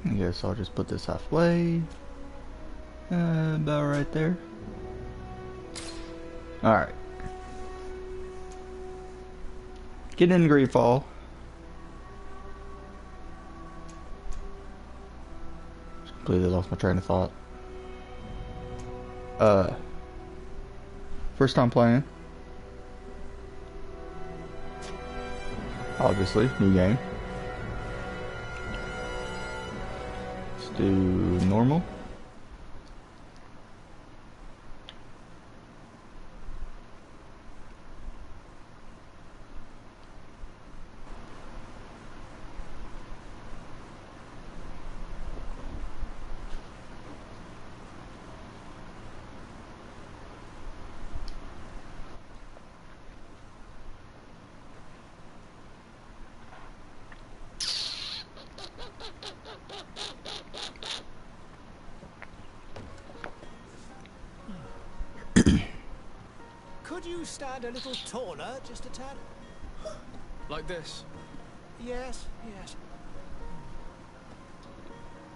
I guess I'll just put this halfway. About right there. Alright. Get in Greedfall. Just completely lost my train of thought. First time playing. Obviously, new game. Let's do normal. Could you stand a little taller, just a tad? Like this? Yes, yes.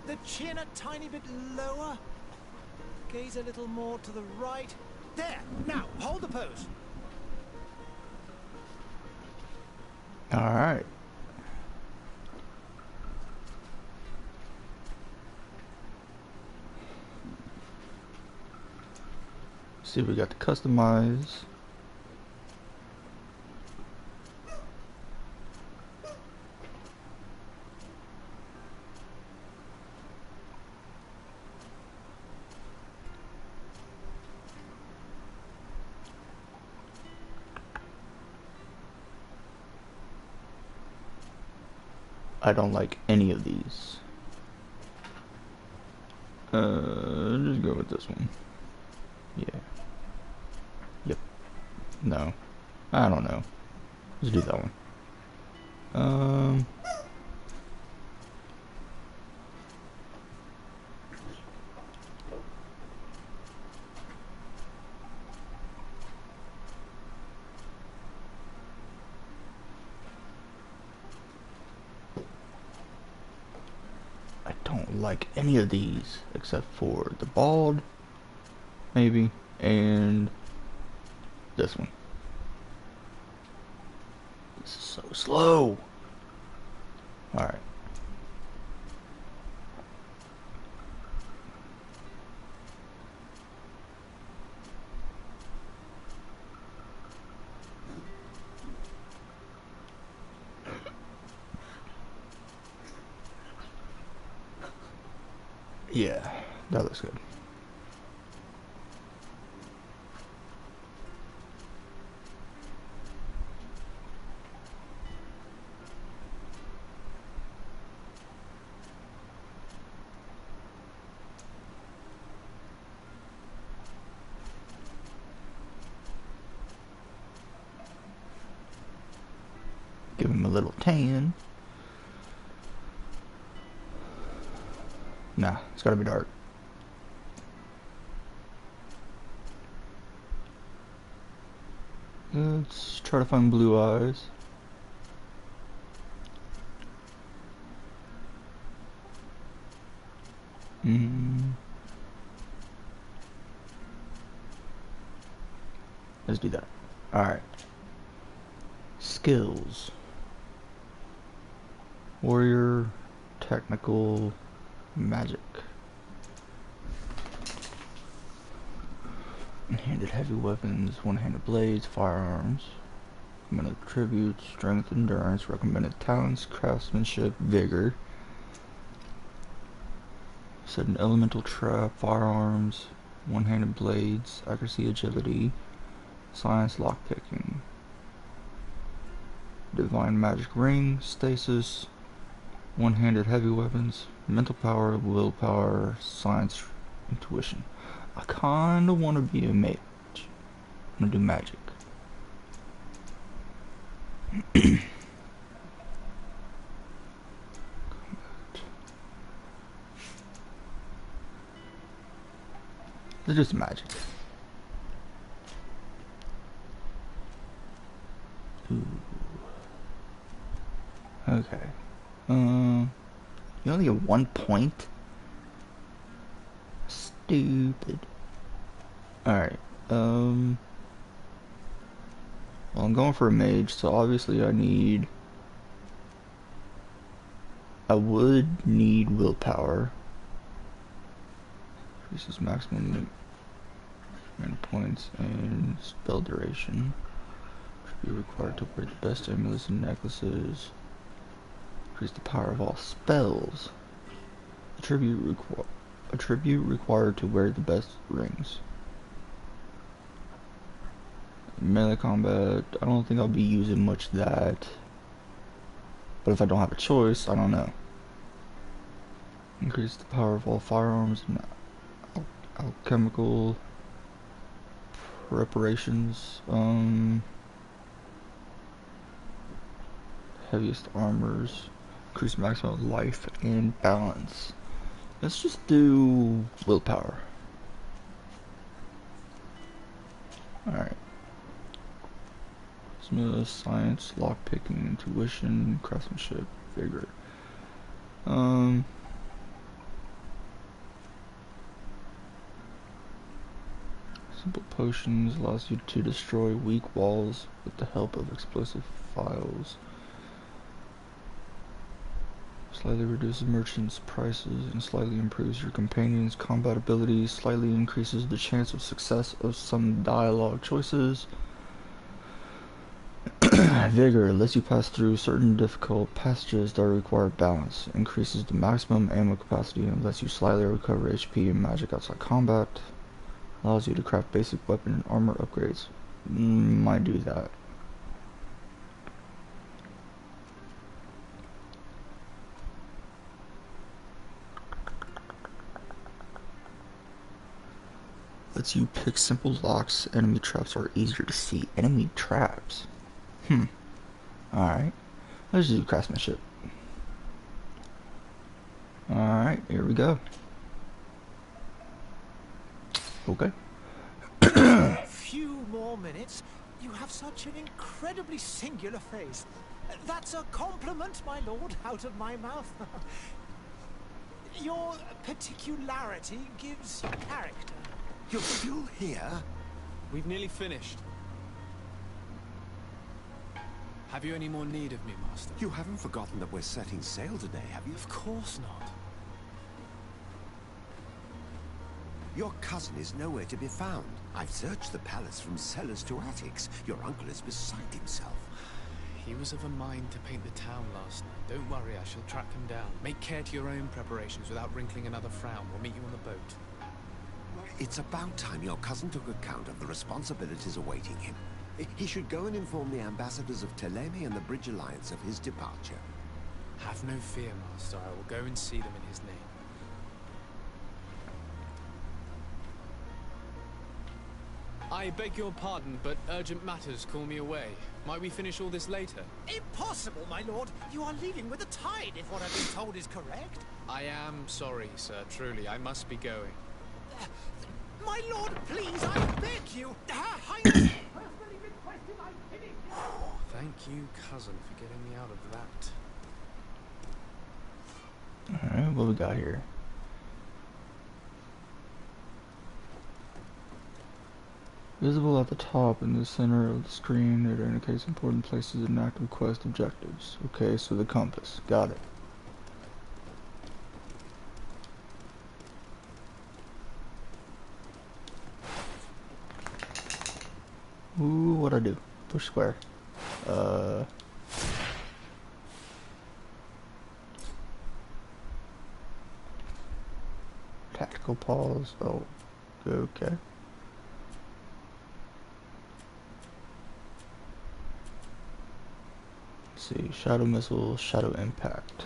The chin a tiny bit lower. Gaze a little more to the right. There! Now, hold the pose. Alright. See, we got to customize. I don't like any of these. Just go with this one. Yeah. Yep. No. I don't know. Let's do that one. I don't like any of these except for the bald, maybe, and this one. This is so slow. Alright. Yeah, that looks good. Give him a little tan. Nah, it's gotta be dark. Let's try to find blue eyes. Let's do that. Alright. Skills. Warrior, technical, magic. One-handed heavy weapons, one-handed blades, firearms. Recommended attributes, strength, endurance, recommended talents, craftsmanship, vigor. Set an elemental trap, firearms, one-handed blades, accuracy, agility, science, lockpicking. Divine magic ring, stasis, one-handed heavy weapons, mental power, willpower, science, intuition. I kinda wanna be a mage. I'm gonna do magic. Let's do some magic. Ooh. Okay. You only get 1 point? Stupid. Alright, well, I'm going for a mage, so obviously I would need willpower. Increases maximum mana points and spell duration. Should be required to wear the best amulets and necklaces. Increase the power of all spells. Attribute required to wear the best rings. Melee combat, I don't think I'll be using much of that. But if I don't have a choice, I don't know. Increase the power of all firearms and alchemical preparations. Heaviest armors. Increase maximum life and balance. Let's just do willpower. Alright. Smith, science, lockpicking, intuition, craftsmanship, vigor. Simple potions allows you to destroy weak walls with the help of explosive files. Slightly reduces merchants' prices and slightly improves your companion's combat abilities. Slightly increases the chance of success of some dialogue choices. Vigor lets you pass through certain difficult passages that require balance. Increases the maximum ammo capacity and lets you slightly recover HP and magic outside combat. Allows you to craft basic weapon and armor upgrades. Might do that. Lets you pick simple locks. Enemy traps are easier to see. Enemy traps? Alright. Let's do craftsmanship. Alright, here we go. Okay. A few more minutes. You have such an incredibly singular face. That's a compliment, my lord, out of my mouth. Your particularity gives character. You're still here? We've nearly finished. Have you any more need of me, Master? You haven't forgotten that we're setting sail today, have you? Of course not. Your cousin is nowhere to be found. I've searched the palace from cellars to attics. Your uncle is beside himself. He was of a mind to paint the town last night. Don't worry, I shall track him down. Make care to your own preparations without wrinkling another frown. We'll meet you on the boat. It's about time your cousin took account of the responsibilities awaiting him. He should go and inform the ambassadors of Teleme and the Bridge Alliance of his departure. Have no fear, Master. I will go and see them in his name. I beg your pardon, but urgent matters call me away. Might we finish all this later? Impossible, my lord. You are leaving with the tide, if what I've been told is correct. I am sorry, sir. Truly, I must be going. My lord, please, I beg you. Her Highness personally requested I finish. Thank you, cousin, for getting me out of that. Alright, what we got here? Visible at the top in the center of the screen, it indicates important places and active quest objectives. Okay, so the compass. Got it. Ooh, what'd I do? Push square. Tactical pause. Oh, okay. Let's see. Shadow missile, shadow impact.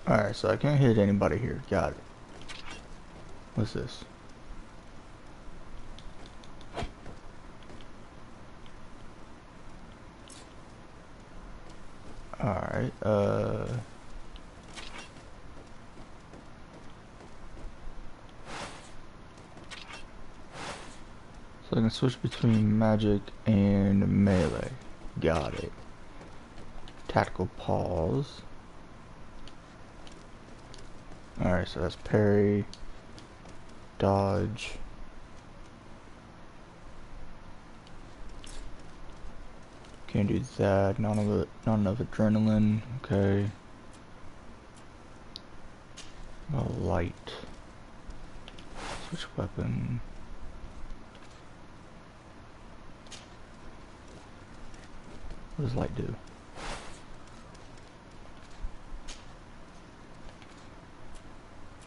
Alright, so I can't hit anybody here. Got it. What's this? Alright, So I can switch between magic and melee. Got it. Tactical pause. Alright, so that's parry, dodge. Can't do that. Not enough adrenaline. Okay. Light. Switch weapon. What does light do?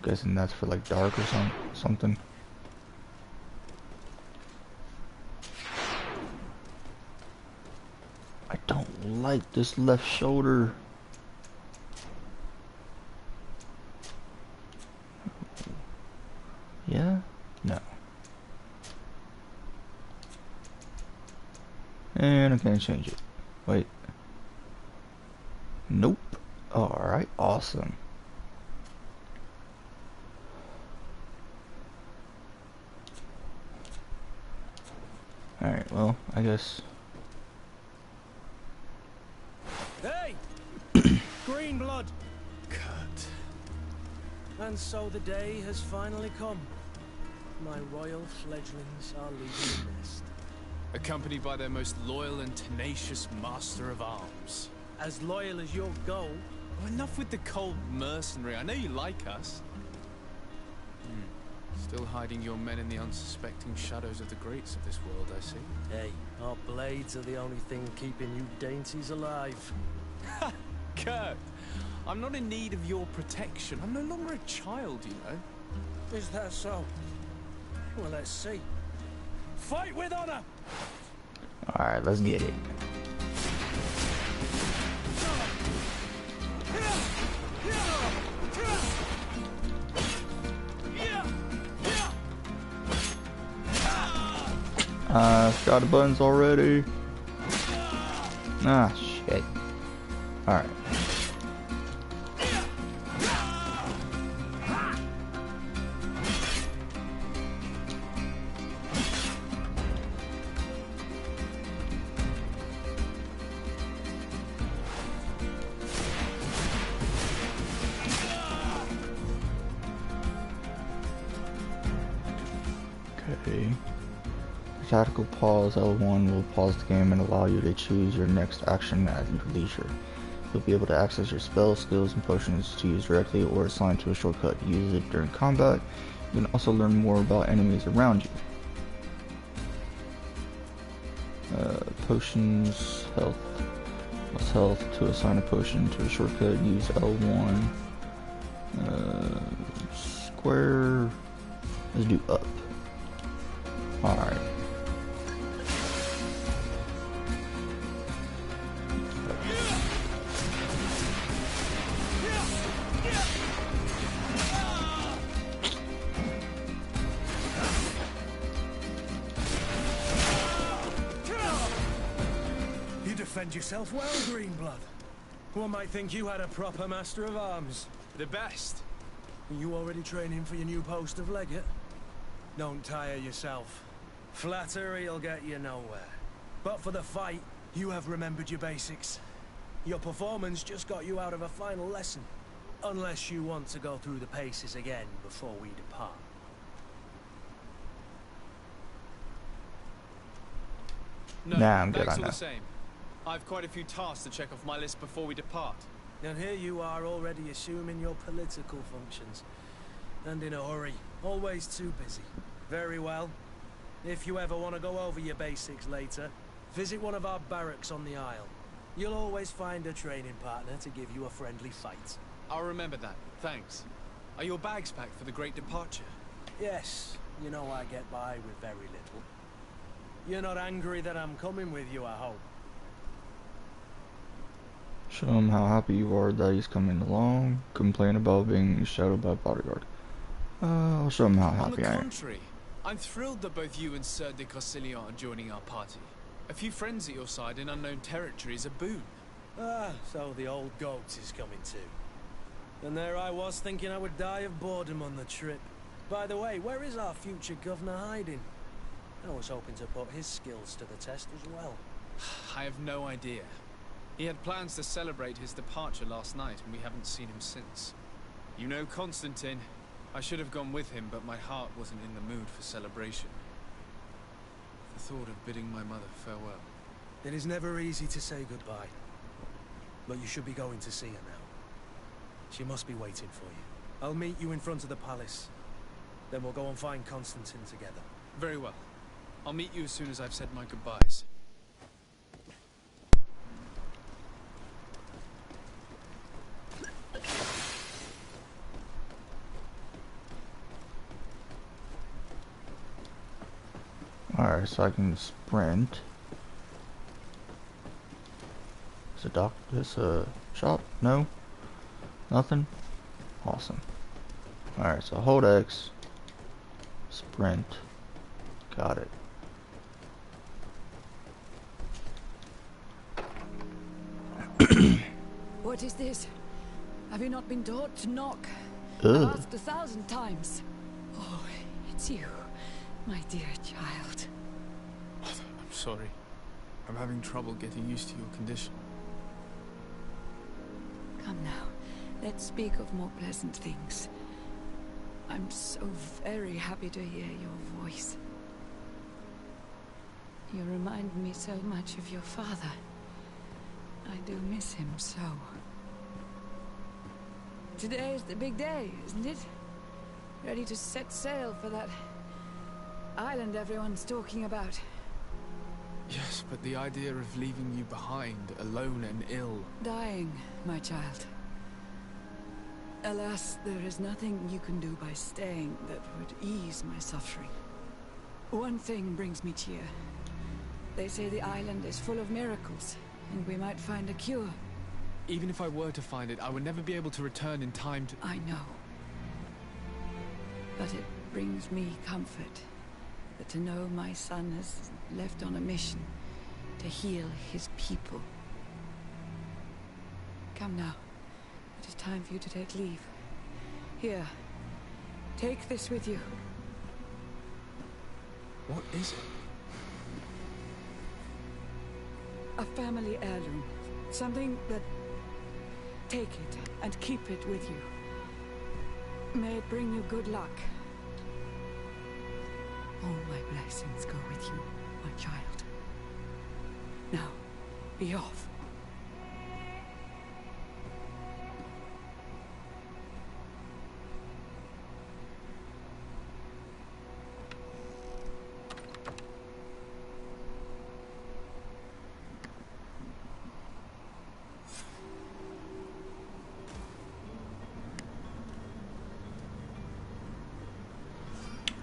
Guessing that's for like dark or something. I don't like this left shoulder. Yeah? No. And I can't change it. Wait. Nope. Alright, awesome. Alright, well, I guess. Hey! Green blood! Kurt. And so the day has finally come. My royal fledglings are leaving the nest. Accompanied by their most loyal and tenacious master of arms. As loyal as you'll go. Oh, enough with the cold mercenary. I know you like us. Still hiding your men in the unsuspecting shadows of the greats of this world, I see. Hey, our blades are the only thing keeping you dainties alive. Ha! Kurt! I'm not in need of your protection. I'm no longer a child, you know. Is that so? Well, let's see. Fight with honor! Alright, let's get it. Got the buttons already. Ah, shit. Alright. Okay. Tactical pause L1 will pause the game and allow you to choose your next action at your leisure. You'll be able to access your spells, skills, and potions to use directly or assign to a shortcut. Use it during combat. You can also learn more about enemies around you. Potions, health. Plus health to assign a potion to a shortcut. Use L1. Square. Let's do up. Alright. Defend yourself well, Greenblood. One might think you had a proper master of arms. The best. Are you already training for your new post of legate? Don't tire yourself. Flattery'll get you nowhere. But for the fight, you have remembered your basics. Your performance just got you out of a final lesson. Unless you want to go through the paces again before we depart. No, Nah, I'm good thanks on all that. the same. I've quite a few tasks to check off my list before we depart. And here you are already assuming your political functions. And in a hurry. Always too busy. Very well. If you ever want to go over your basics later, visit one of our barracks on the Isle. You'll always find a training partner to give you a friendly fight. I'll remember that. Thanks. Are your bags packed for the great departure? Yes, you know I get by with very little. You're not angry that I'm coming with you, I hope. Show him how happy you are that he's coming along. Complain about being shadowed by a bodyguard. I'll show him how On happy the I am. contrary, I'm thrilled that both you and Sir de Corsilion are joining our party. A few friends at your side in unknown territory is a boon. Ah, so the old goat is coming too. And there I was thinking I would die of boredom on the trip. By the way, where is our future governor hiding? I was hoping to put his skills to the test as well. I have no idea. He had plans to celebrate his departure last night, and we haven't seen him since. You know Constantine. I should have gone with him, but my heart wasn't in the mood for celebration. The thought of bidding my mother farewell. It is never easy to say goodbye. But you should be going to see her now. She must be waiting for you. I'll meet you in front of the palace. Then we'll go and find Constantine together. Very well. I'll meet you as soon as I've said my goodbyes. Alright, so I can sprint. Is a this a shop? No? Nothing? Awesome. Alright, so hold X. Sprint. Got it. What is this? Have you not been taught to knock? Ugh. I've asked 1,000 times. Oh, it's you, my dear child. I'm sorry. I'm having trouble getting used to your condition. Come now, let's speak of more pleasant things. I'm so very happy to hear your voice. You remind me so much of your father. I do miss him so. Today is the big day, isn't it? Ready to set sail for that island everyone's talking about. Yes, but the idea of leaving you behind, alone and ill... Dying, my child. Alas, there is nothing you can do by staying that would ease my suffering. One thing brings me cheer. They say the island is full of miracles, and we might find a cure. Even if I were to find it, I would never be able to return in time to... I know. But it brings me comfort that to know my son has left on a mission to heal his people. Come now. It is time for you to take leave. Here. Take this with you. What is it? A family heirloom. Something that... Take it and keep it with you. May it bring you good luck. All my blessings go with you, my child. Now, be off.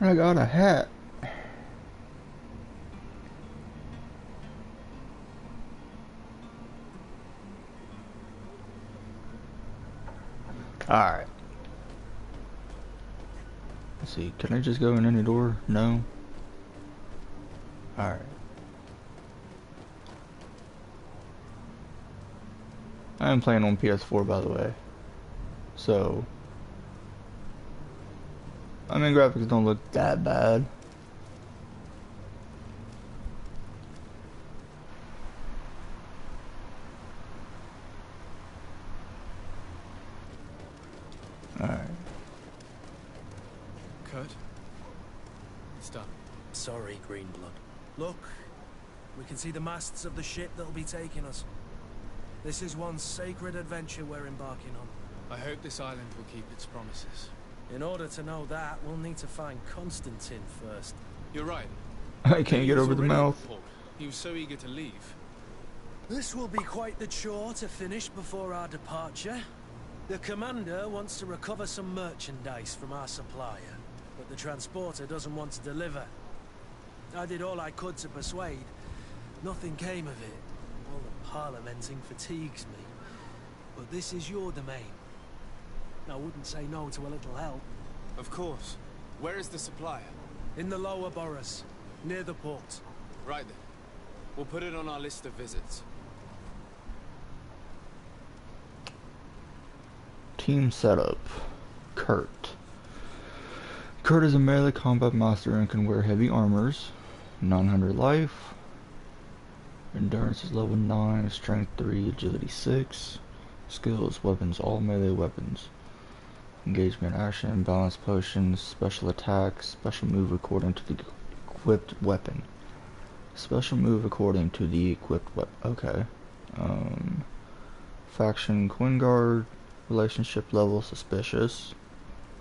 I got a hat. Alright. Let's see, can I just go in any door? No. Alright. I am playing on PS4, by the way. So, I mean, graphics don't look that bad. Alright. Kurt? It's done. Sorry, Greenblood. Look, we can see the masts of the ship that'll be taking us. This is one sacred adventure we're embarking on. I hope this island will keep its promises. In order to know that, we'll need to find Constantine first. You're right. I can't get over the mouth. He was so eager to leave. This will be quite the chore to finish before our departure. The commander wants to recover some merchandise from our supplier, but the transporter doesn't want to deliver. I did all I could to persuade. Nothing came of it. All the parliamenting fatigues me. But this is your domain. I wouldn't say no to a little help. Of course. Where is the supplier? In the lower boroughs, near the port. Right then. We'll put it on our list of visits. Team setup. Kurt. Kurt is a melee combat master and can wear heavy armors. 900 life. Endurance is level 9, strength 3, agility 6. Skills, weapons, all melee weapons. Engagement, action, balance potions, special attacks, special move according to the equipped weapon. Special move according to the equipped weapon. Okay. Faction, Queen Guard. Relationship level, suspicious.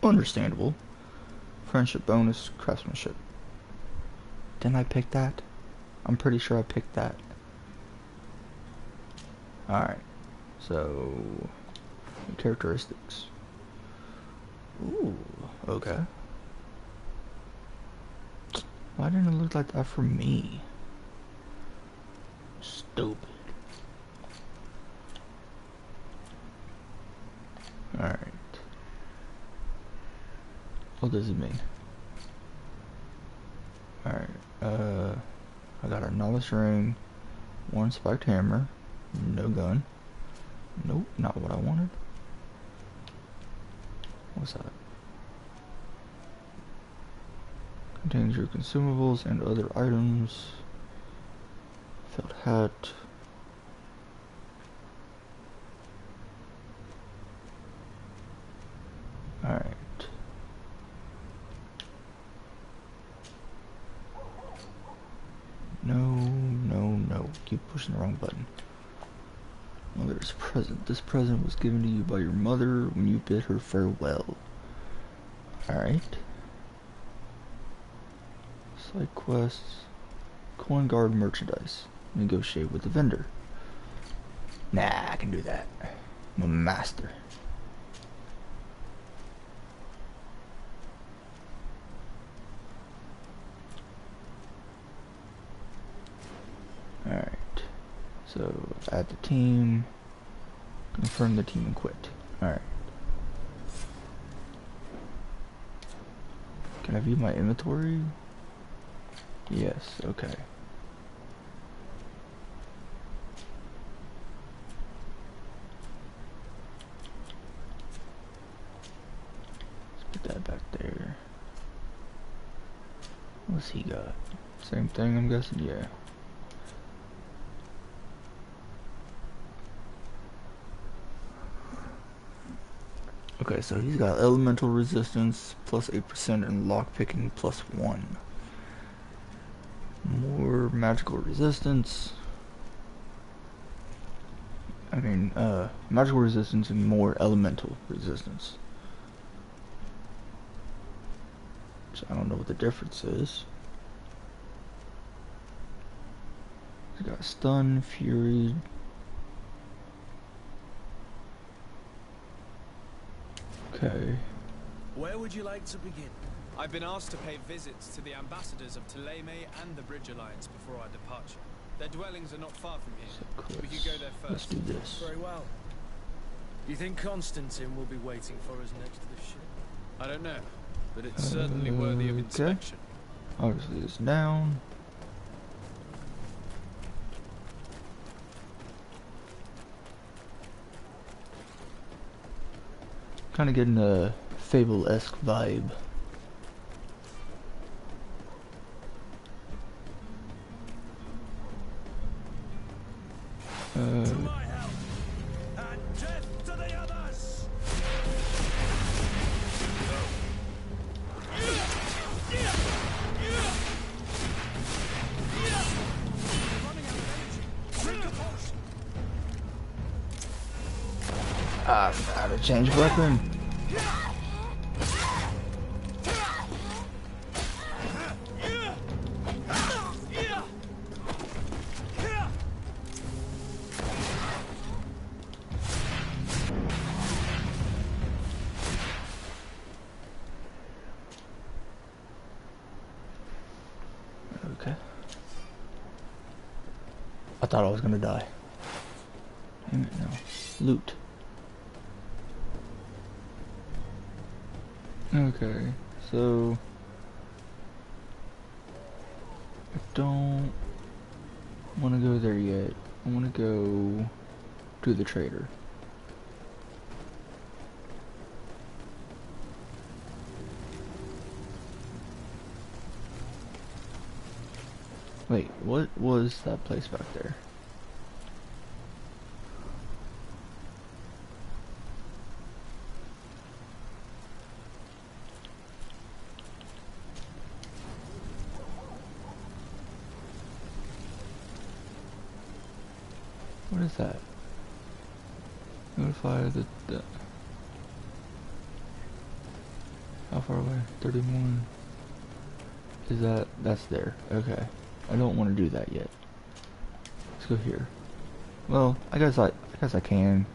Understandable. Friendship bonus, craftsmanship. Didn't I pick that? I'm pretty sure I picked that. Alright. So, characteristics. Ooh, okay. Why didn't it look like that for me? Stupid. Alright. What does it mean? Alright, I got a novice ring, one spiked hammer, no gun. Nope, not what I wanted. What's that? Contains your consumables and other items. Felt hat. Alright. No. Keep pushing the wrong button. Well, there's a present. This present was given to you by your mother when you bid her farewell. Alright. Side quests. Coin guard merchandise. Negotiate with the vendor. Nah, I can do that. I'm a master. Alright. So, add the team. Confirm the team and quit. Alright. Can I view my inventory? Yes, okay. Let's put that back there. What's he got? Same thing, I'm guessing? Yeah. Okay, so he's got elemental resistance plus 8% and lockpicking plus 1. More magical resistance. Magical resistance and more elemental resistance. So I don't know what the difference is. He's got stun, fury. Okay. Where would you like to begin? I've been asked to pay visits to the ambassadors of Thélème and the Bridge Alliance before our departure. Their dwellings are not far from here. So We could go there let's first. do this. Very well. You think Constantine will be waiting for us next to the ship? I don't know, but it's certainly worthy of Okay. inspection. Obviously it's down. Kind of getting a Fable-esque vibe. To my help, and death to the others! Running out of energy. Drink a potion. How to change weapon. Okay. I thought I was gonna die. Damn it, no. Loot. Okay, so I don't want to go there yet. I want to go to the trader. Wait, what was that place back there? What is that? Notify the how far away? 31. Is that's there. Okay. I don't want to do that yet. Let's go here. Well, I guess I can.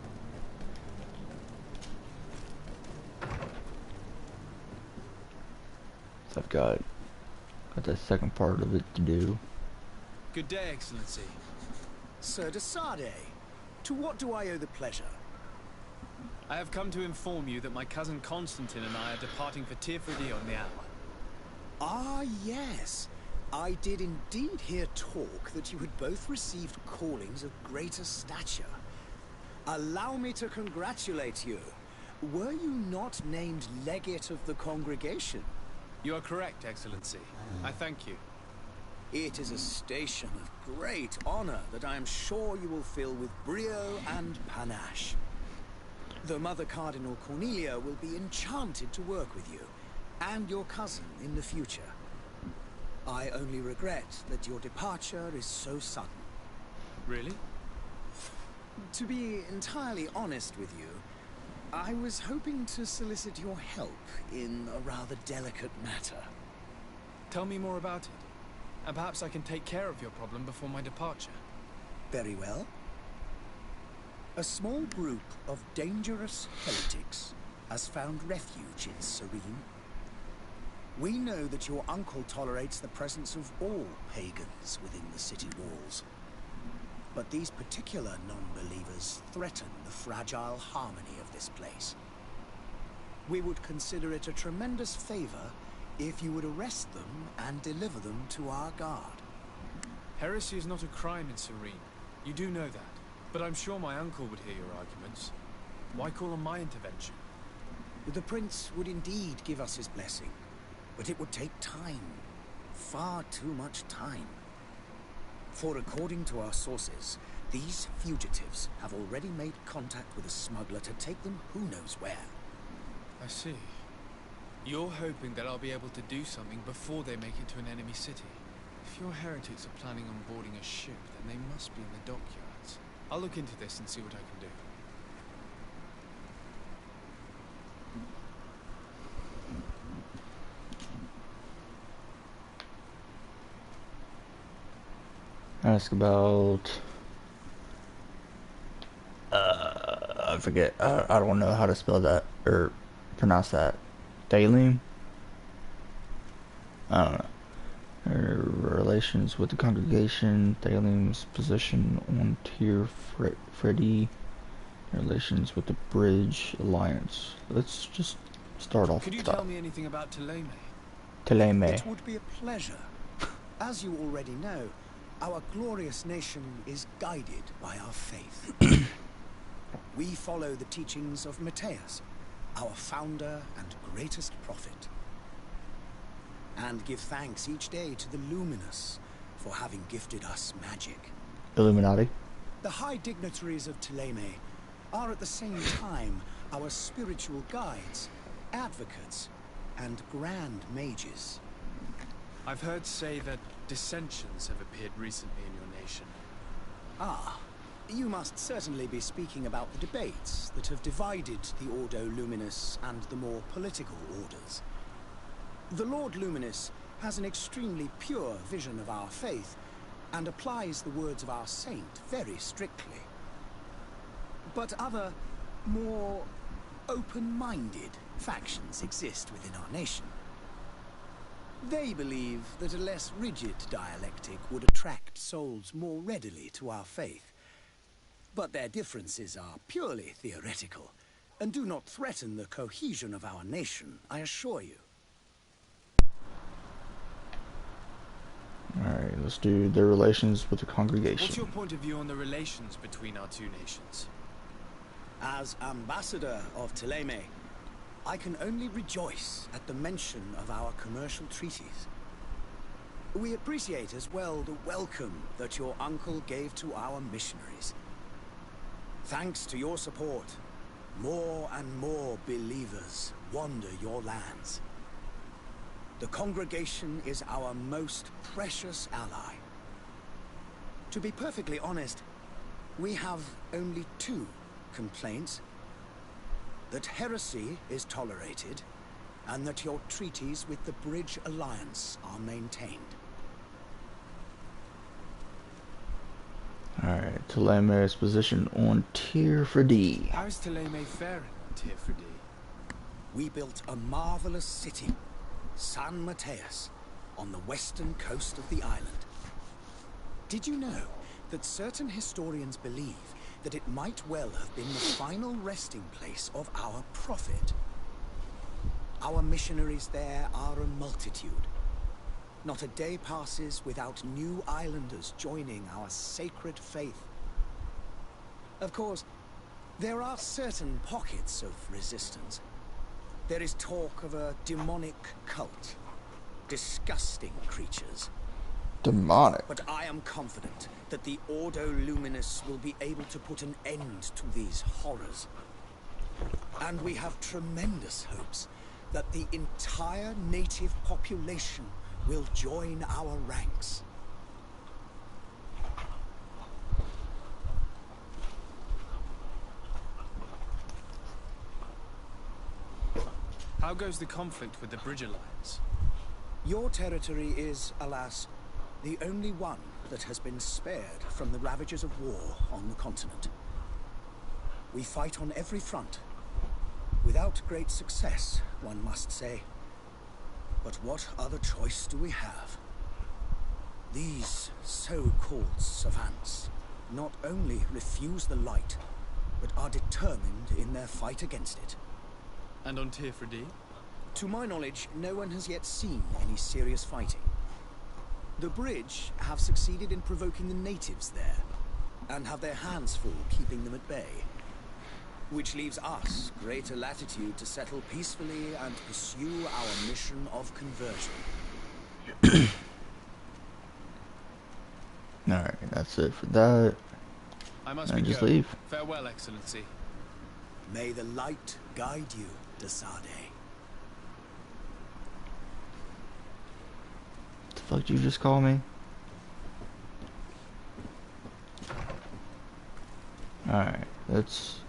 So I've got the second part of it to do. Good day, Excellency. Sir de Sade, to what do I owe the pleasure? I have come to inform you that my cousin Constantine and I are departing for Tirfredi on the hour. Ah, yes. I did indeed hear talk that you had both received callings of greater stature. Allow me to congratulate you. Were you not named legate of the congregation? You are correct, Excellency. I thank you. It is a station of great honor that I am sure you will fill with brio and panache. The Mother Cardinal Cornelia will be enchanted to work with you, and your cousin in the future. I only regret that your departure is so sudden. Really? To be entirely honest with you, I was hoping to solicit your help in a rather delicate matter. Tell me more about it, and perhaps I can take care of your problem before my departure. Very well. A small group of dangerous heretics has found refuge in Serene. We know that your uncle tolerates the presence of all pagans within the city walls. But these particular non-believers threaten the fragile harmony of this place. We would consider it a tremendous favor if you would arrest them and deliver them to our guard. Heresy is not a crime in Serene. You do know that. But I'm sure my uncle would hear your arguments. Why call on my intervention? The prince would indeed give us his blessing, but it would take time. Far too much time. For according to our sources, these fugitives have already made contact with a smuggler to take them who knows where. I see. You're hoping that I'll be able to do something before they make it to an enemy city. If your heretics are planning on boarding a ship, then they must be in the dockyards. I'll look into this and see what I can do. Ask about I forget. I don't know how to spell that or pronounce that. Dalim? I don't know. Her relations with the congregation, Dalim's position on Tier Freddy, relations with the Bridge Alliance. Let's just start off Could you with that. tell me anything about Thélème? Thélème. It would be a pleasure. As you already know, our glorious nation is guided by our faith. We follow the teachings of Matthias, our founder and greatest prophet. And give thanks each day to the Luminous for having gifted us magic. Illuminati. The high dignitaries of Thélème are at the same time our spiritual guides, advocates, and grand mages. I've heard say that dissensions have appeared recently in your nation. Ah, you must certainly be speaking about the debates that have divided the Ordo Luminous and the more political orders. The Lord Luminous has an extremely pure vision of our faith and applies the words of our saint very strictly. But other, more open-minded factions exist within our nation. They believe that a less rigid dialectic would attract souls more readily to our faith. But their differences are purely theoretical and do not threaten the cohesion of our nation, I assure you. Alright, let's do their relations with the congregation. What's your point of view on the relations between our two nations? As ambassador of Thélème, I can only rejoice at the mention of our commercial treaties. We appreciate as well the welcome that your uncle gave to our missionaries. Thanks to your support, more and more believers wander your lands. The congregation is our most precious ally. To be perfectly honest, we have only two complaints. That heresy is tolerated, and that your treaties with the Bridge Alliance are maintained. Alright, Telame's position on Tier for D. How's Teleme faring on Tier for D? We built a marvelous city, San Mateus, on the western coast of the island. Did you know that certain historians believe that it might well have been the final resting place of our prophet? Our missionaries there are a multitude. Not a day passes without new islanders joining our sacred faith. Of course, there are certain pockets of resistance. There is talk of a demonic cult. Disgusting creatures. Demonic. But I am confident that the Ordo Luminous will be able to put an end to these horrors. And we have tremendous hopes that the entire native population will join our ranks. How goes the conflict with the Bridge Alliance? Your territory is, alas, the only one that has been spared from the ravages of war on the continent. We fight on every front. Without great success, one must say. But what other choice do we have? These so-called savants not only refuse the light, but are determined in their fight against it. And on Tier for D? To my knowledge, no one has yet seen any serious fighting. The Bridge have succeeded in provoking the natives there, and have their hands full keeping them at bay. Which leaves us greater latitude to settle peacefully and pursue our mission of conversion. Alright, that's it for that. I must And be just going. leave. Farewell, Excellency. May the light guide you, Desade. The fuck did you just call me? Alright, that's...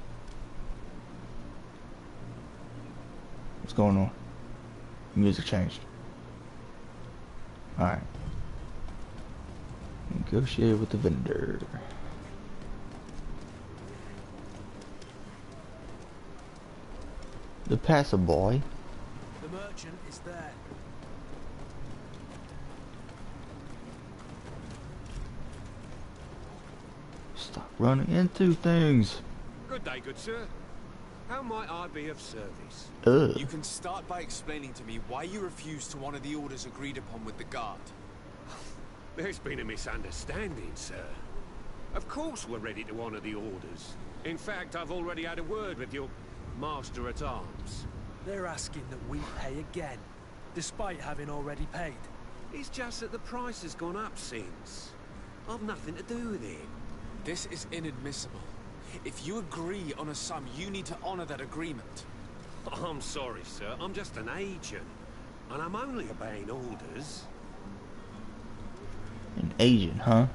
What's going on? Music changed. Alright. Negotiate with the vendor. The passer boy. The merchant is there. Stop running into things. Good day, good sir. How might I be of service? Ugh. You can start by explaining to me why you refused to honor the orders agreed upon with the guard. There's been a misunderstanding, sir. Of course we're ready to honor the orders. In fact, I've already had a word with your master-at-arms. They're asking that we pay again, despite having already paid. It's just that the price has gone up since. I've nothing to do with it. This is inadmissible. If you agree on a sum, you need to honor that agreement. I'm sorry, sir. I'm just an agent. And I'm only obeying orders. An agent, huh?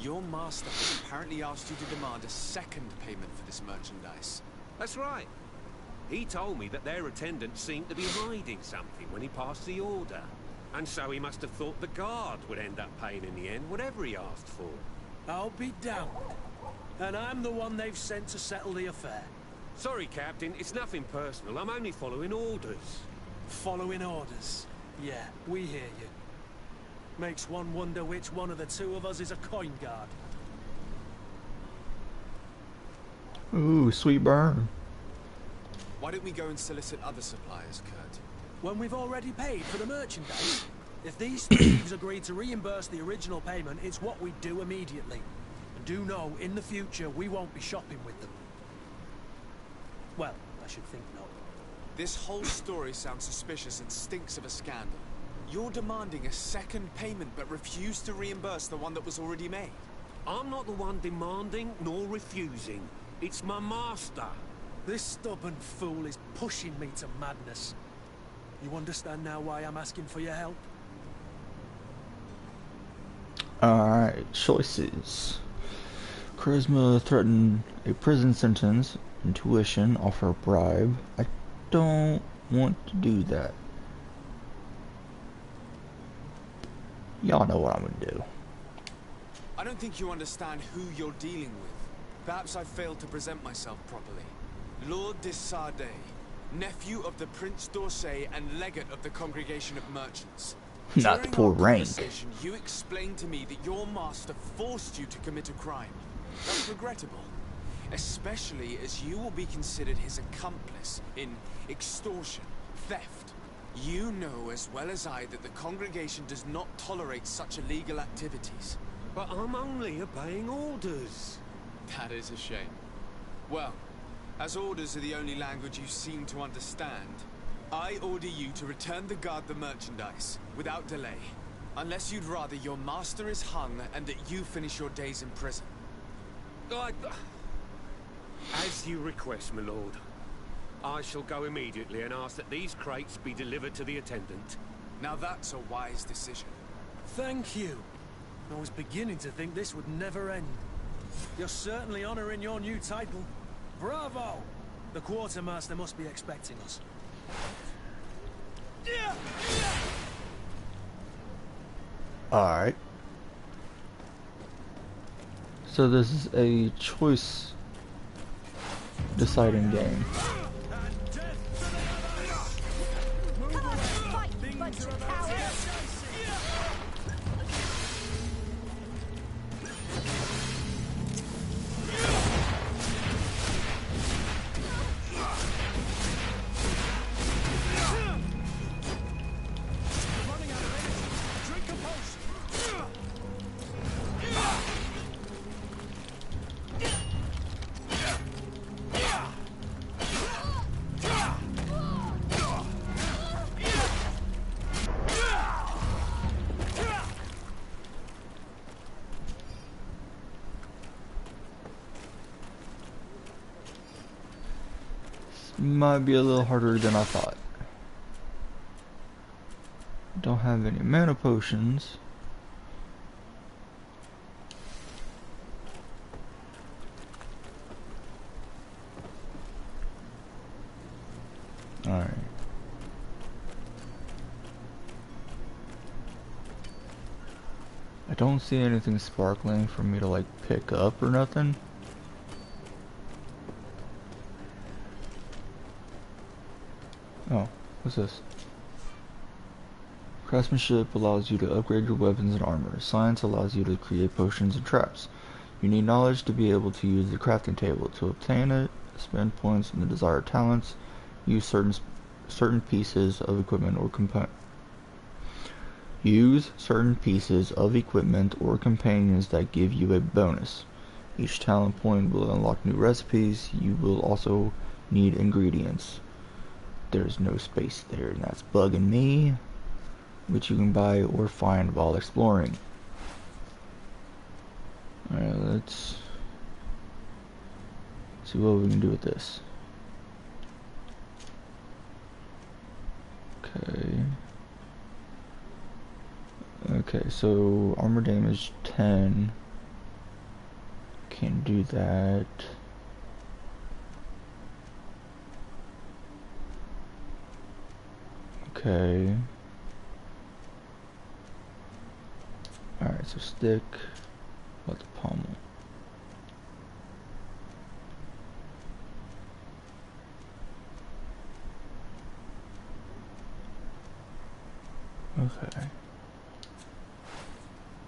Your master has apparently asked you to demand a second payment for this merchandise. That's right. He told me that their attendant seemed to be hiding something when he passed the order. And so he must have thought the guard would end up paying in the end, whatever he asked for. I'll be damned. And I'm the one they've sent to settle the affair. Sorry, Captain, it's nothing personal. I'm only following orders. Following orders. Yeah, we hear you. Makes one wonder which one of the two of us is a coin guard. Ooh, sweet burn. Why don't we go and solicit other suppliers, Kurt? When we've already paid for the merchandise? If these thieves agree to reimburse the original payment, it's what we do immediately. And do know, in the future, we won't be shopping with them. Well, I should think not. This whole story sounds suspicious and stinks of a scandal. You're demanding a second payment but refuse to reimburse the one that was already made. I'm not the one demanding nor refusing. It's my master. This stubborn fool is pushing me to madness. You understand now why I'm asking for your help? Alright, choices. Charisma, threaten a prison sentence. Intuition, offer a bribe. I don't want to do that. Y'all know what I'm gonna do. I don't think you understand who you're dealing with. Perhaps I failed to present myself properly. Lord de Sardet, nephew of the Prince d'Orsay and legate of the Congregation of Merchants. Not the During poor our rank. conversation, you explained to me that your master forced you to commit a crime. That's regrettable, especially as you will be considered his accomplice in extortion, theft. You know as well as I that the congregation does not tolerate such illegal activities. But I'm only obeying orders. That is a shame. Well, as orders are the only language you seem to understand, I order you to return the guard the merchandise, without delay. Unless you'd rather your master is hung and that you finish your days in prison. As you request, my lord. I shall go immediately and ask that these crates be delivered to the attendant. Now that's a wise decision. Thank you. I was beginning to think this would never end. You're certainly honoring your new title. Bravo! The quartermaster must be expecting us. Alright. So this is a choice deciding game. Might be a little harder than I thought. Don't have any mana potions. Alright. I don't see anything sparkling for me to like pick up or nothing. Oh, what's this? Craftsmanship allows you to upgrade your weapons and armor. Science allows you to create potions and traps. You need knowledge to be able to use the crafting table. To obtain it, spend points in the desired talents. Use certain pieces of equipment or companions that give you a bonus. Each talent point will unlock new recipes. You will also need ingredients. There's no space there, and that's bugging me, which you can buy or find while exploring. Alright, let's see what we can do with this. Okay, so armor damage 10. Can't do that. Okay. Alright, so stick. What the pommel? Okay.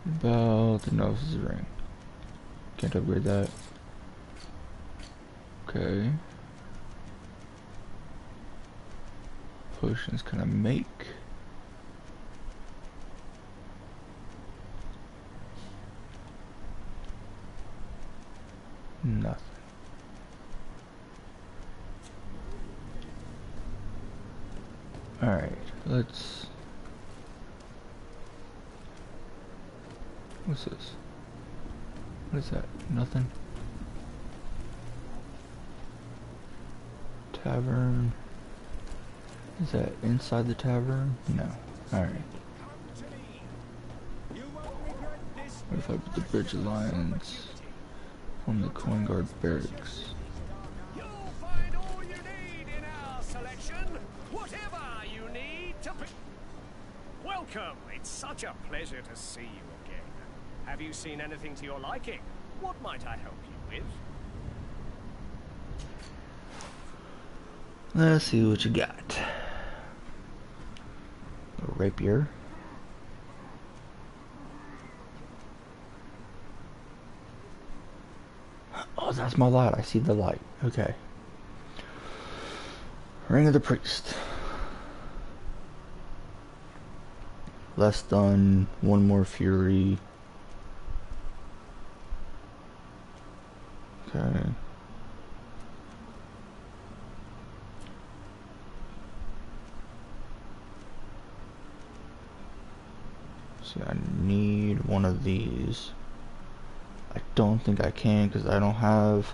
About the nose ring. Can't upgrade that. Okay. Potions can I make? Nothing. Alright, let's... What's this? What is that? Nothing? Tavern. Is that inside the tavern? No. Alright. What if I put the Bridge Alliance from the Coin Guard Barracks? You'll find all you need in our selection. Whatever you need to pick. Welcome. It's such a pleasure to see you again. Have you seen anything to your liking? What might I help you with? Let's see what you got. A rapier. Oh, that's my light. I see the light. Okay. Ring of the Priest. Less stun, one more fury. Okay. See, I need one of these. I don't think I can because I don't have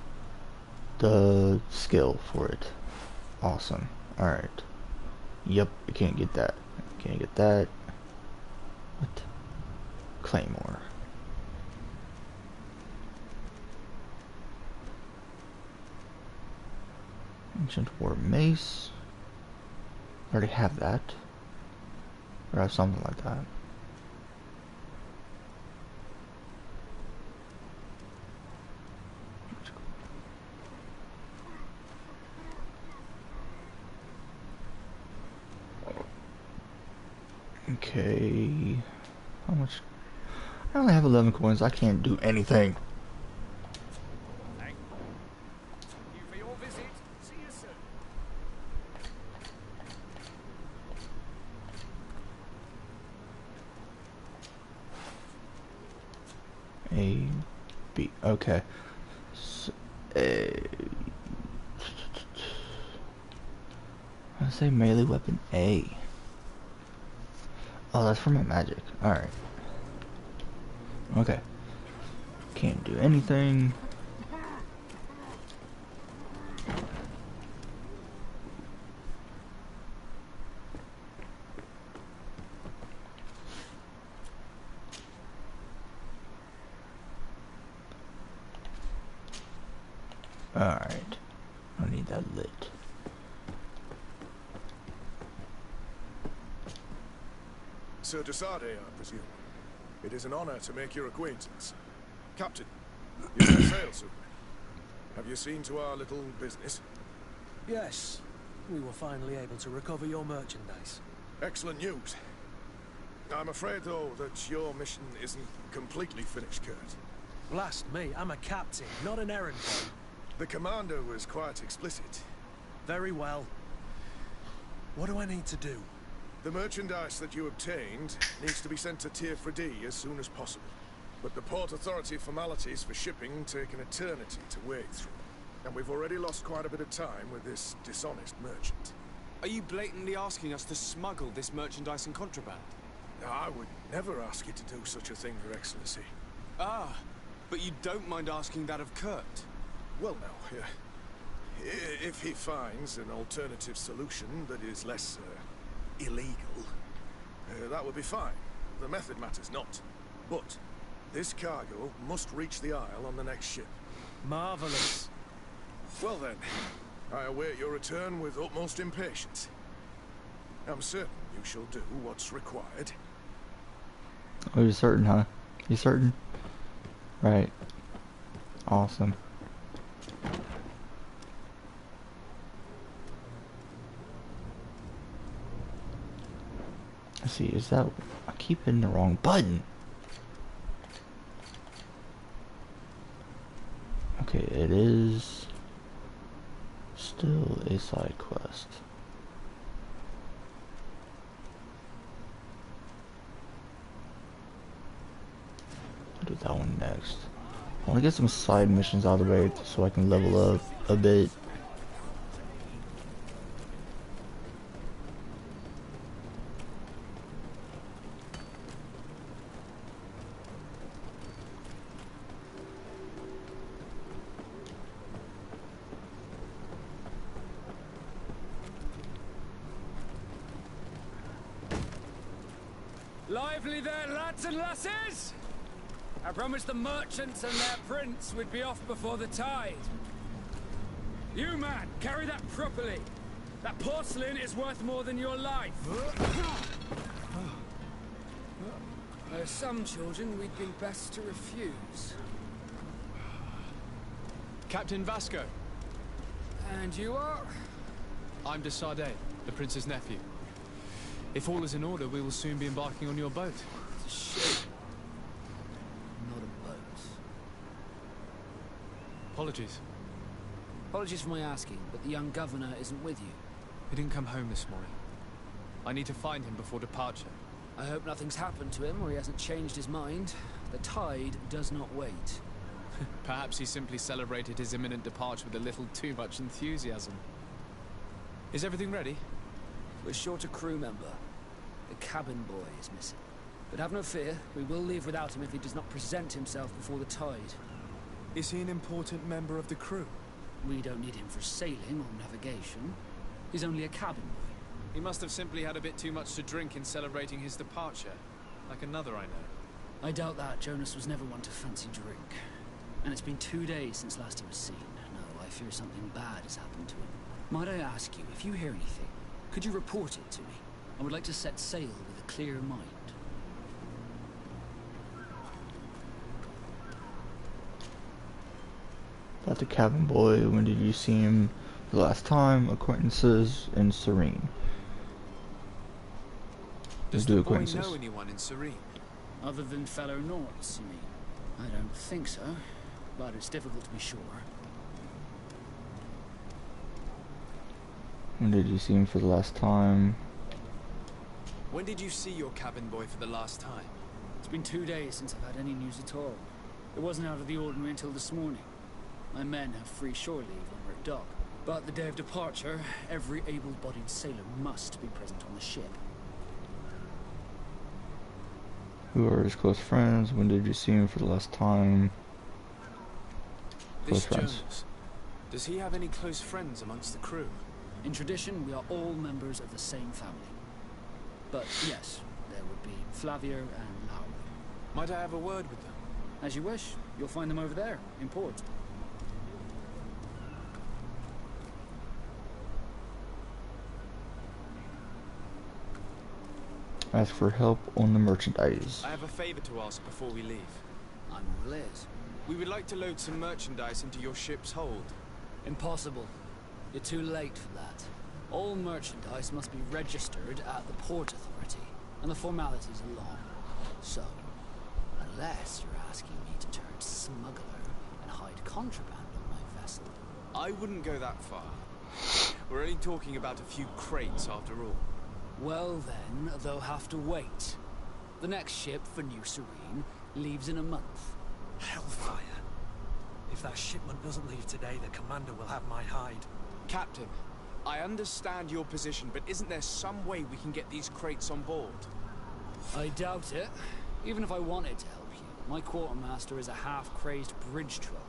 the skill for it. Awesome. Alright. Yep, I can't get that. Can't get that. What? Claymore. Ancient War Mace. I already have that. Or I have something like that. Okay. How much? I only have 11 coins. I can't do anything. Thank you for your visit. See you soon. A, B. Okay. So, I say melee weapon A. Oh, that's for my magic. Alright. Okay. Can't do anything. Alright. I need that lit. Sir Desade, I presume. It is an honor to make your acquaintance. Captain, you set sail soon. Have you seen to our little business? Yes, we were finally able to recover your merchandise. Excellent news. I'm afraid, though, that your mission isn't completely finished, Kurt. Blast me, I'm a captain, not an errand boy. The commander was quite explicit. Very well. What do I need to do? The merchandise that you obtained needs to be sent to Tier 4D as soon as possible. But the Port Authority formalities for shipping take an eternity to wade through. And we've already lost quite a bit of time with this dishonest merchant. Are you blatantly asking us to smuggle this merchandise and contraband? I would never ask you to do such a thing, Your Excellency. Ah, but you don't mind asking that of Kurt? Well, no. If he finds an alternative solution that is less illegal, that would be fine. The method matters not. But this cargo must reach the Isle on the next ship. Marvelous. Well then, I await your return with utmost impatience. I'm certain you shall do what's required. Oh, you're certain, huh? You certain? Right. Awesome. Let's see, is that... I keep hitting the wrong button. Okay, it is still a side quest. I'll do that one next. I want to get some side missions out of the way so I can level up a bit. Lively there, lads and lasses! I promised the merchants and their prince we'd be off before the tide. You, man, carry that properly. That porcelain is worth more than your life. Some children we'd be best to refuse. Captain Vasco. And you are? I'm de Sardet, the prince's nephew. If all is in order, we will soon be embarking on your boat. It's a ship. Not a boat. Apologies. Apologies for my asking, but the young governor isn't with you. He didn't come home this morning. I need to find him before departure. I hope nothing's happened to him or he hasn't changed his mind. The tide does not wait. Perhaps he simply celebrated his imminent departure with a little too much enthusiasm. Is everything ready? We're short a crew member. The cabin boy is missing. But have no fear, we will leave without him if he does not present himself before the tide. Is he an important member of the crew? We don't need him for sailing or navigation. He's only a cabin boy. He must have simply had a bit too much to drink in celebrating his departure. Like another I know. I doubt that. Jonas was never one to fancy drink. And it's been 2 days since last he was seen. No, I fear something bad has happened to him. Might I ask you, if you hear anything, could you report it to me? I would like to set sail with a clear mind. About the cabin boy, when did you see him the last time? Acquaintances in Serene. Does the boy know anyone in Serene? Other than fellow Norts, you mean? I don't think so, but it's difficult to be sure. When did you see him for the last time? When did you see your cabin boy for the last time? It's been 2 days since I've had any news at all. It wasn't out of the ordinary until this morning. My men have free shore leave when we're at dock. But the day of departure, every able-bodied sailor must be present on the ship. Who are his close friends? When did you see him for the last time? Close This friends. Jonas, does he have any close friends amongst the crew? In tradition, we are all members of the same family. But yes, there would be Flavia and Laura. Might I have a word with them? As you wish. You'll find them over there, in port. Ask for help on the merchandise. I have a favor to ask before we leave. I'm all ears. We would like to load some merchandise into your ship's hold. Impossible. You're too late for that. All merchandise must be registered at the Port Authority, and the formalities are long. So, unless you're asking me to turn smuggler and hide contraband on my vessel. I wouldn't go that far. We're only talking about a few crates after all. Well then, they'll have to wait. The next ship for New Serene leaves in a month. Hellfire. If that shipment doesn't leave today, the commander will have my hide. Captain, I understand your position, but isn't there some way we can get these crates on board? I doubt it. Even if I wanted to help you, my quartermaster is a half-crazed bridge troll.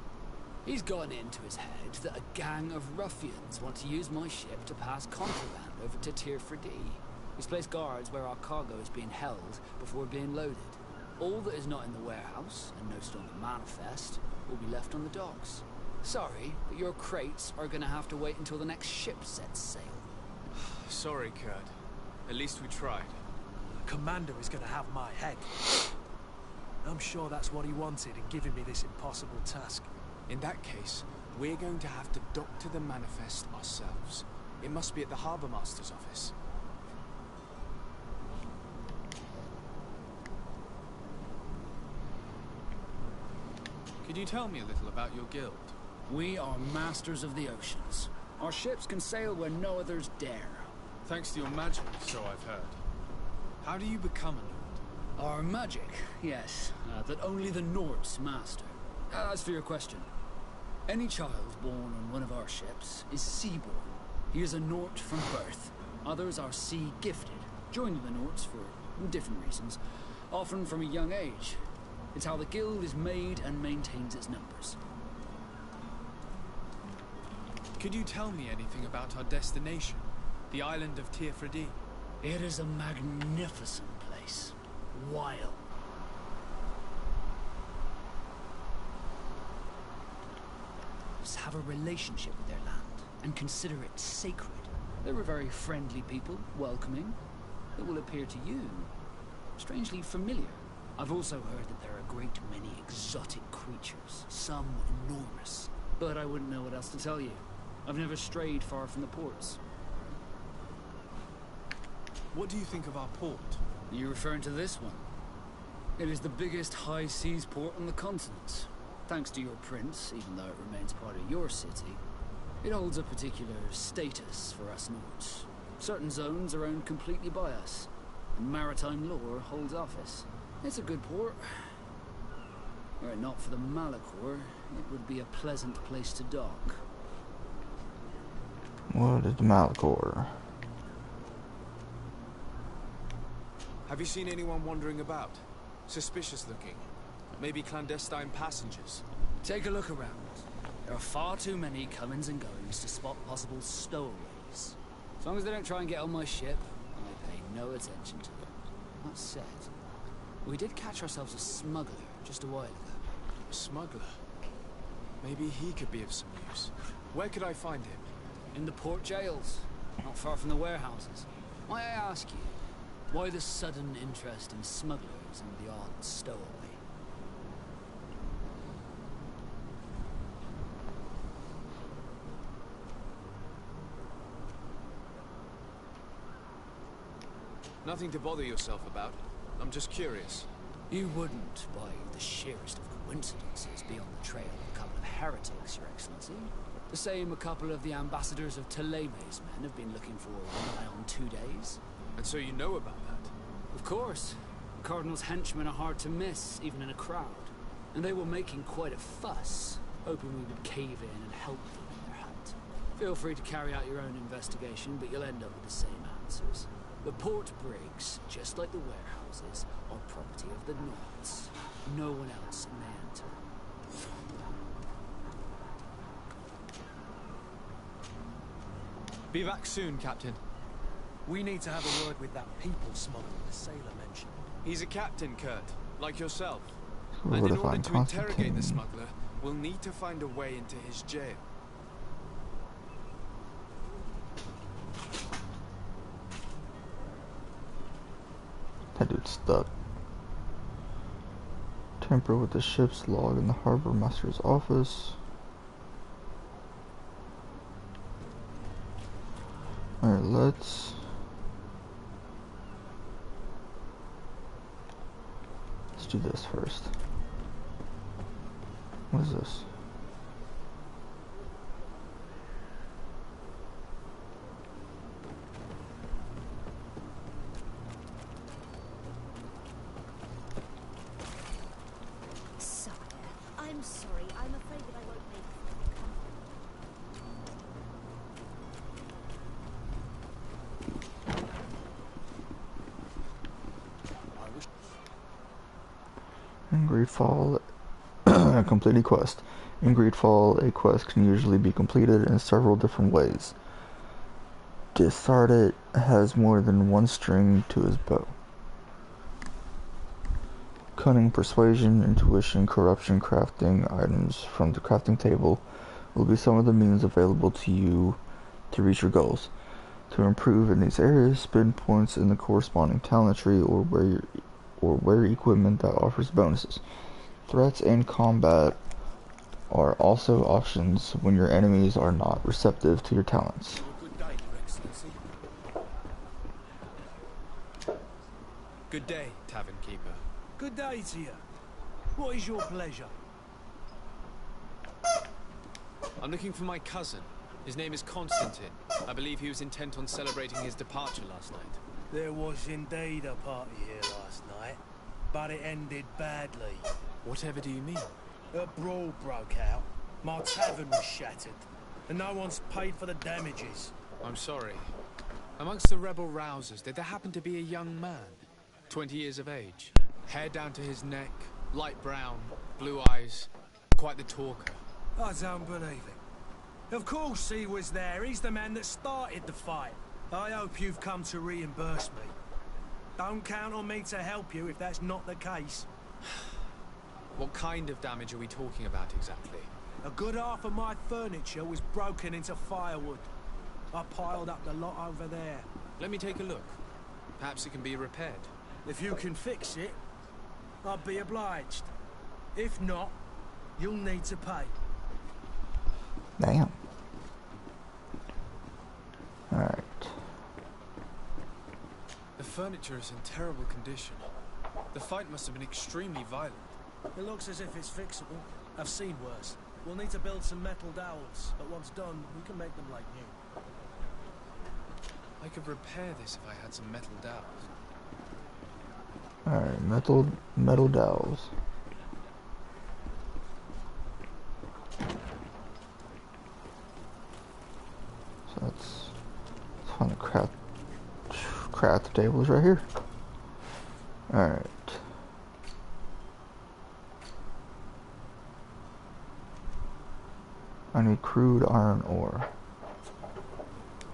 He's gotten into his head that a gang of ruffians want to use my ship to pass contraband over to Tier 4D. He's placed guards where our cargo is being held before being loaded. All that is not in the warehouse, and noted on the manifest, will be left on the docks. Sorry, but your crates are gonna have to wait until the next ship sets sail. Sorry, Kurt. At least we tried. The commander is going to have my head. I'm sure that's what he wanted in giving me this impossible task. In that case, we're going to have to doctor the manifest ourselves. It must be at the Harbour Master's office. Could you tell me a little about your guild? We are masters of the oceans. Our ships can sail where no others dare. Thanks to your magic, so I've heard. How do you become a Nord? Our magic, yes, that only the Nords master. As for your question, any child born on one of our ships is seaborn. He is a Nord from birth. Others are sea-gifted, joining the Nords for different reasons, often from a young age. It's how the guild is made and maintains its numbers. Could you tell me anything about our destination? The island of Tier 4D? It is a magnificent place. wild. Have a relationship with their land and consider it sacred. They're a very friendly people, welcoming. It will appear to you strangely familiar. I've also heard that there are a great many exotic creatures, some enormous. But I wouldn't know what else to tell you. I've never strayed far from the ports. What do you think of our port? Are you referring to this one? It is the biggest high seas port on the continent. Thanks to your prince, even though it remains part of your city, it holds a particular status for us Nords. Certain zones are owned completely by us, and maritime law holds office. It's a good port. Were it not for the Malachor, it would be a pleasant place to dock. What is the Malachor? Have you seen anyone wandering about? Suspicious looking. Maybe clandestine passengers. Take a look around. There are far too many comings and goings to spot possible stowaways. As long as they don't try and get on my ship, I pay no attention to them. That said, we did catch ourselves a smuggler just a while ago. A smuggler? Maybe he could be of some use. Where could I find him? In the port jails, not far from the warehouses. Might I ask you, why the sudden interest in smugglers and the odd stowaway? Nothing to bother yourself about. I'm just curious. You wouldn't, by the sheerest of coincidences, be on the trail of a couple of heretics, Your Excellency. The same a couple of the ambassadors of Ptolemy's men have been looking for nigh on 2 days. And so you know about that? Of course. The Cardinal's henchmen are hard to miss, even in a crowd. And they were making quite a fuss, hoping we would cave in and help them in their hunt. Feel free to carry out your own investigation, but you'll end up with the same answers. The port brigs, just like the warehouses, are property of the Nords. No one else may enter. Be back soon, Captain. We need to have a word with that people smuggler the sailor mentioned. He's a captain, Kurt, like yourself. Who And would in have order found to interrogate the Constantine? smuggler, we'll need to find a way into his jail. That dude's stuck. Tamper with the ship's log in the harbor master's office. Alright, let's do this first. What is this? Sire, I'm sorry. I'm afraid that I won't make it. In Greedfall, complete a quest. In Greedfall, a quest can usually be completed in several different ways. Disarded has more than one string to his bow. Cunning, persuasion, intuition, corruption, crafting items from the crafting table will be some of the means available to you to reach your goals. To improve in these areas, spend points in the corresponding talent tree or wear equipment that offers bonuses. Threats and combat are also options when your enemies are not receptive to your talents. Good day, Your Excellency. Good day, tavern keeper. Good day to you. What is your pleasure? I'm looking for my cousin. His name is Constantine. I believe he was intent on celebrating his departure last night. There was indeed a party here last night, but it ended badly. Whatever do you mean? A brawl broke out. My tavern was shattered, and no one's paid for the damages. I'm sorry. Amongst the rebel rousers, did there happen to be a young man? 20 years of age. Hair down to his neck, light brown, blue eyes. Quite the talker. I don't believe it. Of course he was there. He's the man that started the fight. I hope you've come to reimburse me. Don't count on me to help you if that's not the case. What kind of damage are we talking about exactly? A good half of my furniture was broken into firewood. I piled up the lot over there. Let me take a look. Perhaps it can be repaired. If you can fix it, I'd be obliged. If not, you'll need to pay. Damn. Alright. The furniture is in terrible condition. The fight must have been extremely violent. It looks as if it's fixable. I've seen worse. We'll need to build some metal dowels, but once done, we can make them like new. I could repair this if I had some metal dowels. Alright, metal dowels. So let's find the craft tables right here. Alright. I need crude iron ore.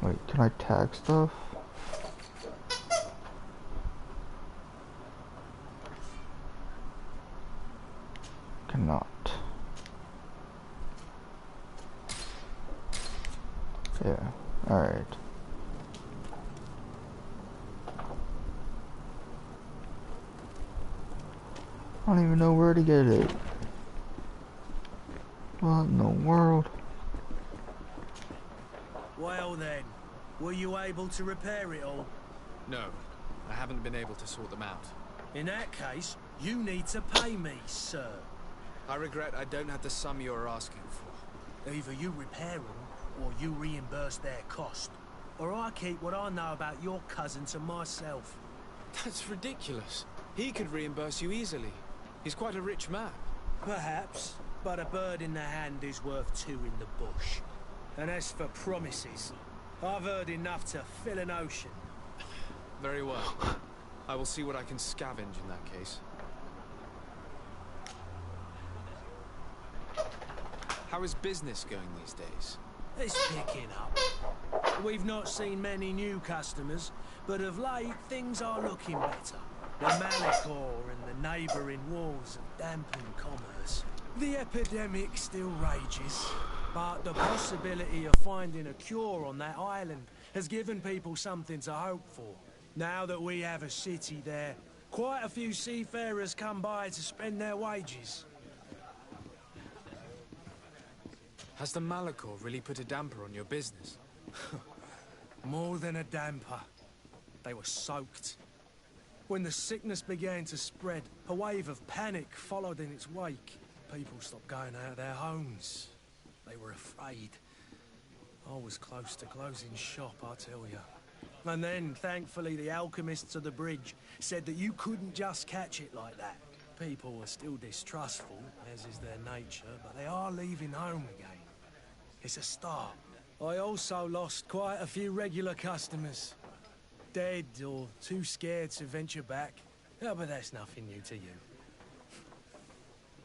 Wait, can I tag stuff? Cannot. Yeah, alright. I don't even know where to get it. What in the world? Well then, were you able to repair it all? No, I haven't been able to sort them out. In that case, you need to pay me, sir. I regret I don't have the sum you're asking for. Either you repair them, or you reimburse their cost. Or I keep what I know about your cousin to myself. That's ridiculous. He could reimburse you easily. He's quite a rich man. Perhaps, but a bird in the hand is worth two in the bush. And as for promises, I've heard enough to fill an ocean. Very well. I will see what I can scavenge in that case. How is business going these days? It's picking up. We've not seen many new customers, but of late things are looking better. The Malachor and the neighbouring wars have dampened commerce. The epidemic still rages, but the possibility of finding a cure on that island has given people something to hope for. Now that we have a city there, quite a few seafarers come by to spend their wages. Has the Malachor really put a damper on your business? More than a damper. They were soaked. When the sickness began to spread, a wave of panic followed in its wake. People stopped going out of their homes. They were afraid. I was close to closing shop, I tell you. And then, thankfully, the alchemists of the bridge said that you couldn't just catch it like that. People are still distrustful, as is their nature, but they are leaving home again. It's a start. I also lost quite a few regular customers. Dead or too scared to venture back. Oh, but that's nothing new to you.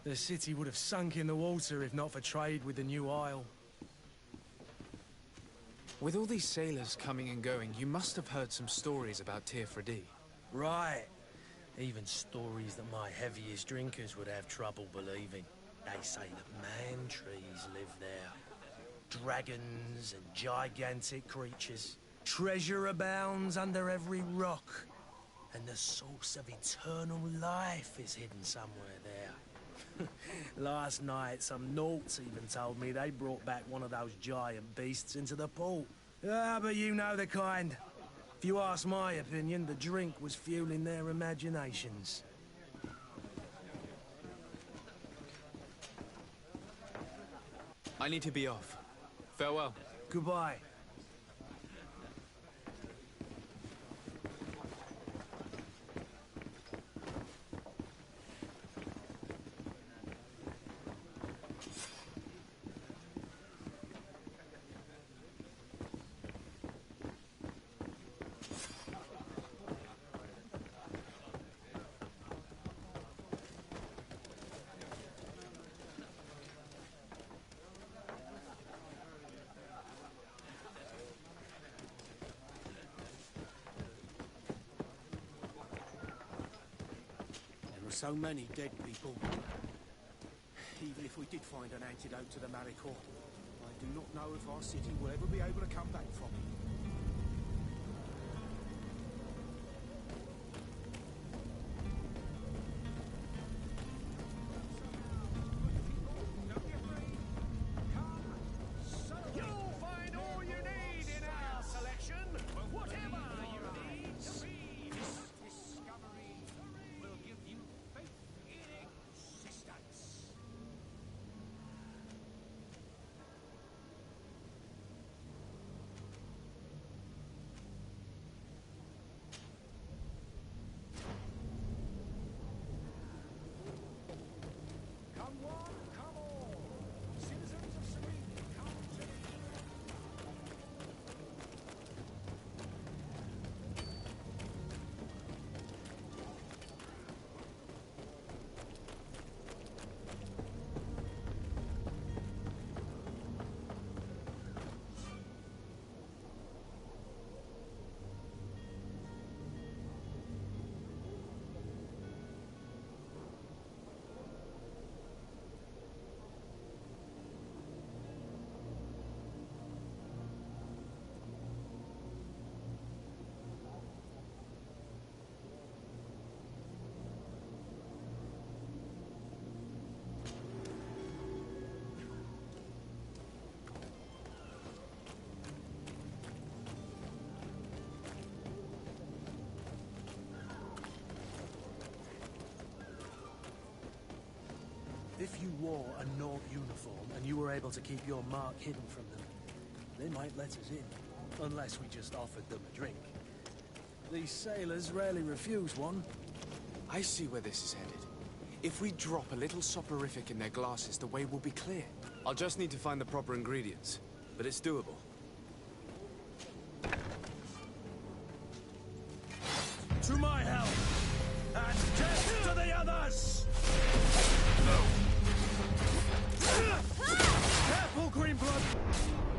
The city would have sunk in the water if not for trade with the new isle. With all these sailors coming and going, you must have heard some stories about Tirfredi. Right. Even stories that my heaviest drinkers would have trouble believing. They say that man-trees live there. Dragons and gigantic creatures. Treasure abounds under every rock. And the source of eternal life is hidden somewhere there. Last night, some Nauts even told me they brought back one of those giant beasts into the port. Ah, but you know the kind. If you ask my opinion, the drink was fueling their imaginations. I need to be off. Farewell. Goodbye. So many dead people. Even if we did find an antidote to the Maricor, I do not know if our city will ever be able to come back from it. You'll find all you need in our selection. Whatever you need to read. This discovery will give you faith in existence. Come one, come all. Citizens of Serene, come to me. If you wore a Nord uniform and you were able to keep your mark hidden from them, they might let us in, unless we just offered them a drink. These sailors rarely refuse one. I see where this is headed. If we drop a little soporific in their glasses, the way will be clear. I'll just need to find the proper ingredients, but it's doable. To my help! And death to the others! Careful, Greenblood!